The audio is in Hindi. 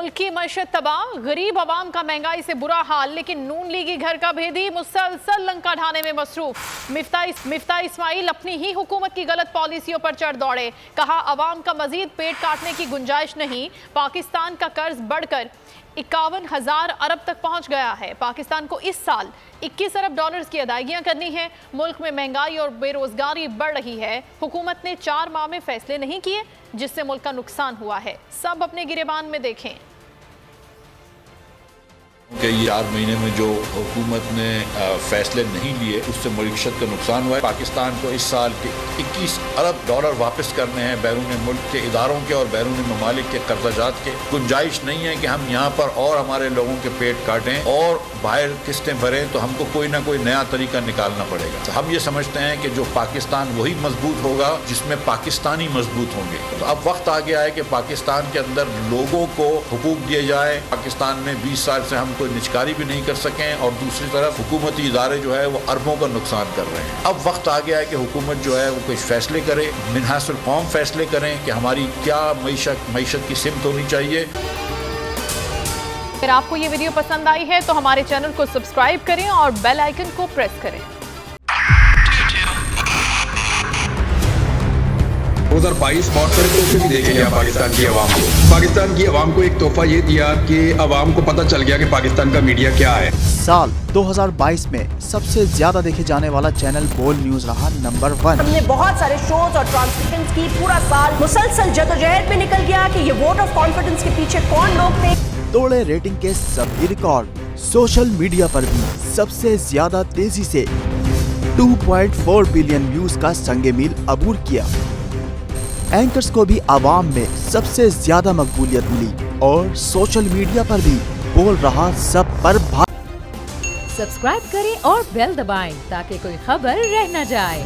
की मईशत तबाह, गरीब आवाम का महंगाई से बुरा हाल, लेकिन नून लीगी घर का भेदी मुसलसल लंका ढाने में मसरूफ। मिफ्ता इस्माइल अपनी ही हुकूमत की गलत पॉलिसियों पर चढ़ दौड़े। कहा अवाम का मजीद पेट काटने की गुंजाइश नहीं। पाकिस्तान का कर्ज बढ़कर 51,000 अरब तक पहुंच गया है। पाकिस्तान को इस साल 21 अरब डॉलर्स की अदायगियां करनी है। मुल्क में महंगाई और बेरोजगारी बढ़ रही है। हुकूमत ने 4 माह में फैसले नहीं किए, जिससे मुल्क का नुकसान हुआ है। सब अपने गिरेबान में देखें कि ये 4 महीने में जो हुकूमत ने फैसले नहीं लिए उससे मईशत का नुकसान हुआ है। पाकिस्तान को इस साल के 21 अरब डॉलर वापस करने हैं बैरून मुल्क के इदारों के और बैरून ममालिक के कर्जाजात के। गुंजाइश नहीं है कि हम यहाँ पर और हमारे लोगों के पेट काटें और बाहर किस्तें भरें, तो हमको कोई ना कोई नया तरीका निकालना पड़ेगा। तो हम ये समझते हैं कि जो पाकिस्तान वही मजबूत होगा जिसमें पाकिस्तानी मजबूत होंगे। तो अब वक्त आ गया है कि पाकिस्तान के अंदर लोगों को हुकूक दिए जाए। पाकिस्तान में 20 साल से हम कोई निचकारी भी नहीं कर सकें और दूसरी तरफ हुकूमती इदारे जो है वो अरबों का नुकसान कर रहे हैं। अब वक्त आ गया है कि हुकूमत जो है वो कुछ फैसले करे, मिनहासुल कौम फैसले करें कि हमारी क्या मईशत की सिमत होनी चाहिए। अगर आपको ये वीडियो पसंद आई है तो हमारे चैनल को सब्सक्राइब करें और बेल आइकन को प्रेस करें। 2022 बहुत सारे तोहफे भी देखे गया पाकिस्तान की आवाम को। पाकिस्तान की आवाम को एक तोहफा ये दिया कि आवाम को पता चल गया कि पाकिस्तान का मीडिया क्या है। साल 2022 में सबसे ज्यादा देखे जाने वाला चैनल बोल न्यूज रहा नंबर 1। हमने बहुत सारे शोज और ट्रांसमिशंस की। पूरा साल मुसलसल जदोजहद में निकल गया कि ये वोट ऑफ कॉन्फिडेंस के पीछे कौन लोग थे। तोड़े रेटिंग के सभी रिकॉर्ड। सोशल मीडिया पर भी सबसे ज्यादा तेजी से 2.4 बिलियन व्यूज का संगे मील अबूर किया। एंकर्स को भी आवाम में सबसे ज्यादा मकबूलियत मिली और सोशल मीडिया पर भी बोल रहा सब पर सब्सक्राइब करें और बेल दबाएं ताकि कोई खबर रह न जाए।